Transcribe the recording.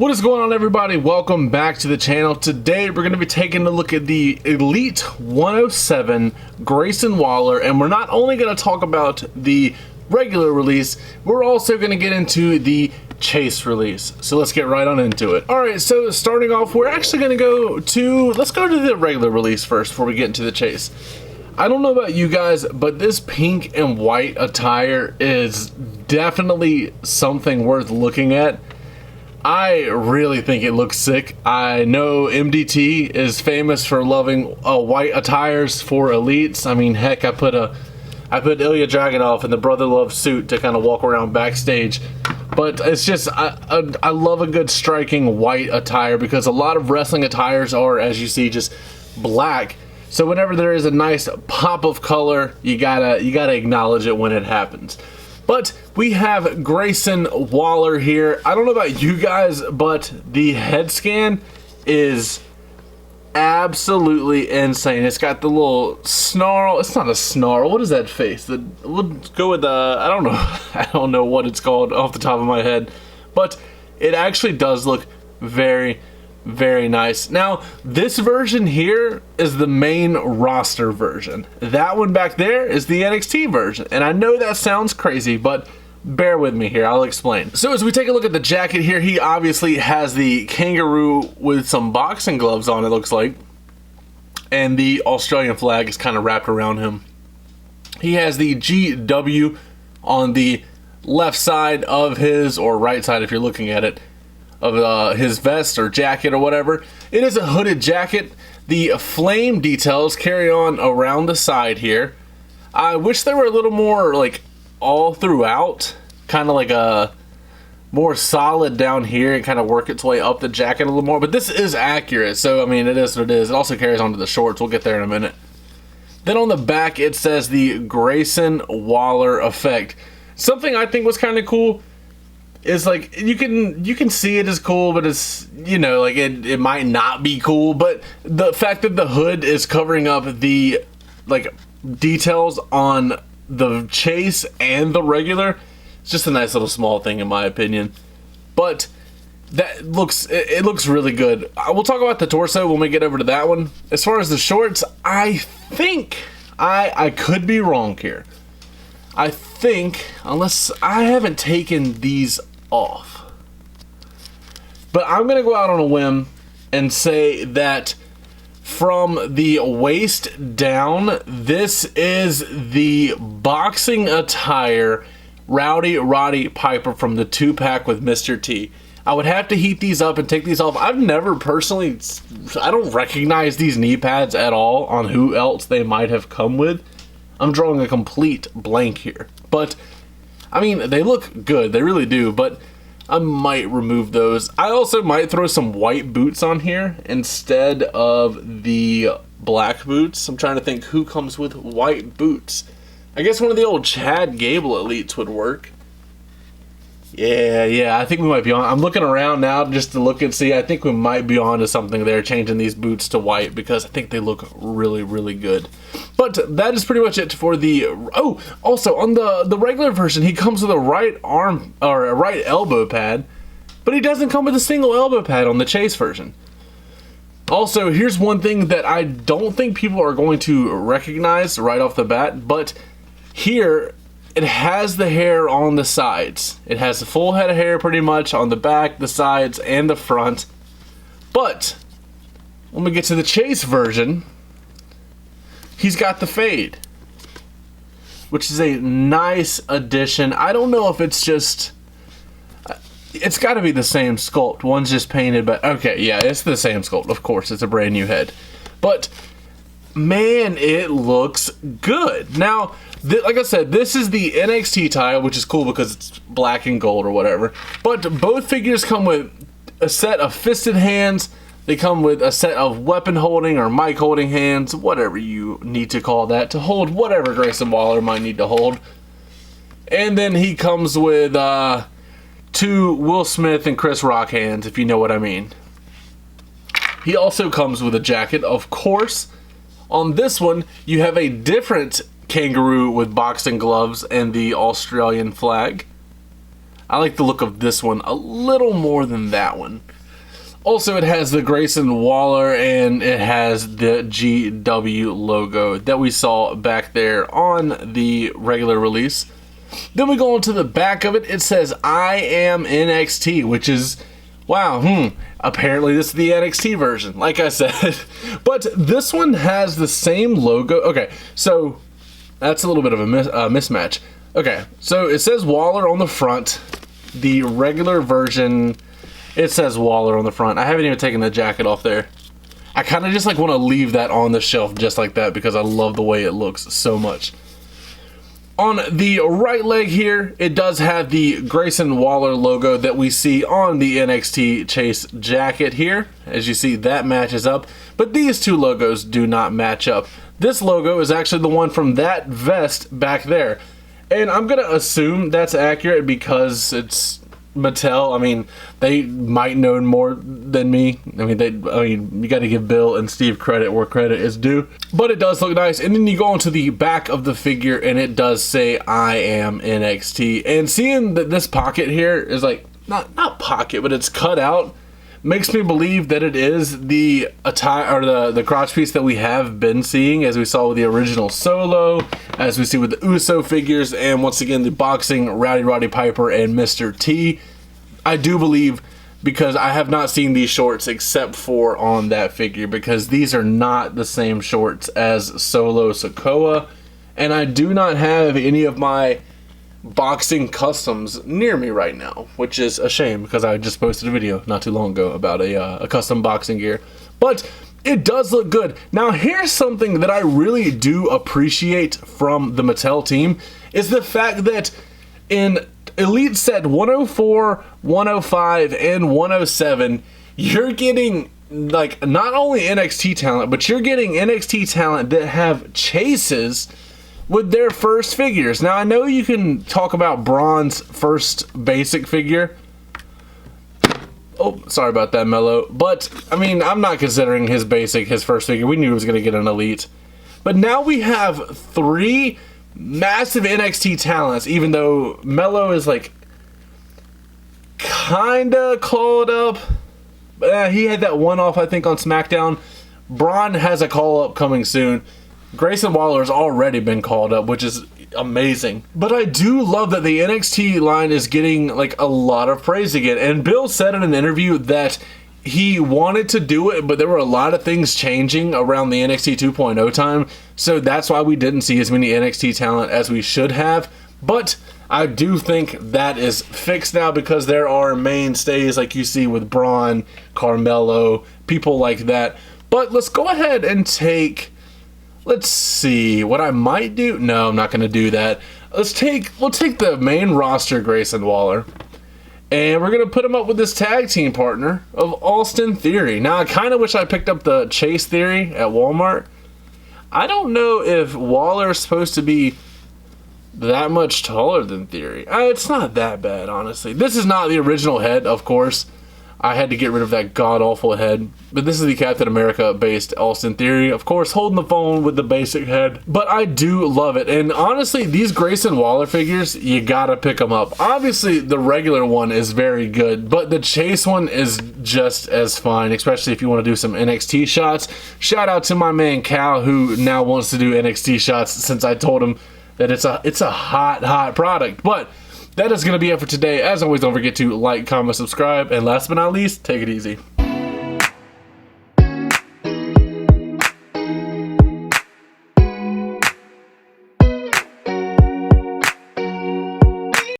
What is going on, everybody? Welcome back to the channel. Today we're going to be taking a look at the Elite 107 Grayson Waller, and we're not only going to talk about the regular release, we're also going to get into the chase release. So let's get right on into it. Alright, so starting off, we're actually going to let's go to the regular release first before we get into the chase. I don't know about you guys, but this pink and white attire is definitely something worth looking at. I really think it looks sick. I know MDT is famous for loving white attires for elites. I mean, heck, I put Ilya Dragunov in the Brother Love suit to kind of walk around backstage. But it's just, I love a good striking white attire because a lot of wrestling attires are, as you see, just black. So whenever there is a nice pop of color, you gotta acknowledge it when it happens. But we have Grayson Waller here. I don't know about you guys, but the head scan is absolutely insane. It's got the little snarl. It's not a snarl. What is that face? Let's go with the, I don't know. I don't know what it's called off the top of my head. But it actually does look very, very nice. Now, this version here is the main roster version. That one back there is the NXT version. And I know that sounds crazy, but bear with me here. I'll explain. So as we take a look at the jacket here, he obviously has the kangaroo with some boxing gloves on, it looks like. And the Australian flag is kind of wrapped around him. He has the GW on the left side of his, or right side if you're looking at it, of his vest or jacket or whatever. It is a hooded jacket. The flame details carry on around the side here. I wish they were a little more like all throughout, kind of like a more solid down here and kind of work its way up the jacket a little more, but this is accurate, so I mean, it is what it is. It also carries onto the shorts. We'll get there in a minute. Then on the back it says the Grayson Waller effect. Something I think was kind of cool is like you can see it as cool, but it's, you know, like it might not be cool, but the fact that the hood is covering up the like details on the chase and the regular, it's just a nice little small thing in my opinion. But that looks, it looks really good. We'll talk about the torso when we get over to that one. As far as the shorts, I think I could be wrong here. I think, unless I haven't taken these off, but I'm gonna go out on a whim and say that from the waist down, this is the boxing attire Rowdy Roddy Piper from the 2-pack with Mr. T. I would have to heat these up and take these off. I've never personally, I don't recognize these knee pads at all on who else they might have come with. I'm drawing a complete blank here. But, I mean, they look good. They really do. But I might remove those. I also might throw some white boots on here instead of the black boots. I'm trying to think who comes with white boots. I guess one of the old Chad Gable elites would work. Yeah, I think we might be on. I'm looking around now just to look and see. I think we might be on to something there, changing these boots to white, because I think they look really, really good. But that is pretty much it for the... Oh, also, on the regular version, he comes with a right arm, or a right elbow pad, but he doesn't come with a single elbow pad on the chase version. Also, here's one thing that I don't think people are going to recognize right off the bat, but here it has the hair on the sides. It has a full head of hair pretty much on the back, the sides, and the front. But when we get to the chase version, he's got the fade, which is a nice addition. I don't know if it's just... It's got to be the same sculpt. One's just painted, but okay, yeah, it's the same sculpt. Of course, it's a brand new head. But man, it looks good. Now, like I said, this is the NXT tile, which is cool because it's black and gold or whatever. But both figures come with a set of fisted hands. They come with a set of weapon holding or mic holding hands, whatever you need to call that, to hold whatever Grayson Waller might need to hold. And then he comes with 2 Will Smith and Chris Rock hands, if you know what I mean. He also comes with a jacket, of course. On this one, you have a different kangaroo with boxing gloves and the Australian flag. I like the look of this one a little more than that one. Also, it has the Grayson Waller and it has the GW logo that we saw back there on the regular release. Then we go into the back of it. It says I am NXT, which is, wow, apparently this is the NXT version, like I said. But this one has the same logo. Okay, so that's a little bit of a mismatch. Okay, so it says Waller on the front. The regular version, it says Waller on the front. I haven't even taken the jacket off there. I kind of just like want to leave that on the shelf just like that because I love the way it looks so much. On the right leg here, it does have the Grayson Waller logo that we see on the NXT Chase jacket here. As you see, that matches up, but these two logos do not match up. This logo is actually the one from that vest back there. And I'm going to assume that's accurate because it's Mattel. I mean, they might know more than me. I mean, you got to give Bill and Steve credit where credit is due. But it does look nice. And then you go into the back of the figure and it does say I am NXT. And seeing that this pocket here is like, not pocket, but it's cut out, makes me believe that it is the attire or the crotch piece that we have been seeing, as we saw with the original Solo, as we see with the Uso figures, and once again the boxing Roddy Piper and Mr. T. I do believe, because I have not seen these shorts except for on that figure, because these are not the same shorts as Solo Sikoa, and I do not have any of my boxing customs near me right now, which is a shame because I just posted a video not too long ago about a custom boxing gear. But it does look good. Now here's something that I really do appreciate from the Mattel team, is the fact that in Elite Set 104, 105, and 107, you're getting like not only NXT talent, but you're getting NXT talent that have chases with their first figures. Now I know you can talk about Braun's first basic figure. Oh, sorry about that, Mello. But I mean, I'm not considering his first figure. We knew he was going to get an Elite. But now we have 3 massive NXT talents, even though Mello is like kinda called up. He had that one off, I think, on SmackDown. Braun has a call up coming soon. Grayson Waller has already been called up, which is amazing. But I do love that the NXT line is getting like a lot of praise again. And Bill said in an interview that he wanted to do it, but there were a lot of things changing around the NXT 2.0 time. So that's why we didn't see as many NXT talent as we should have. But I do think that is fixed now because there are mainstays like you see with Braun, Carmelo, people like that. But let's go ahead and take... Let's see what I might do. No, I'm not going to do that. We'll take the main roster Grayson Waller, and we're going to put him up with this tag team partner of Austin Theory. Now, I kind of wish I picked up the Chase Theory at Walmart. I don't know if Waller is supposed to be that much taller than Theory. It's not that bad, honestly. This is not the original head, of course. I had to get rid of that god-awful head. But this is the Captain America-based Austin Theory. Of course, holding the phone with the basic head. But I do love it. And honestly, these Grayson Waller figures, you gotta pick them up. Obviously, the regular one is very good. But the Chase one is just as fine, especially if you want to do some NXT shots. Shout out to my man Cal, who now wants to do NXT shots since I told him that it's a hot product. But that is going to be it for today. As always, don't forget to like, comment, subscribe, and last but not least, take it easy.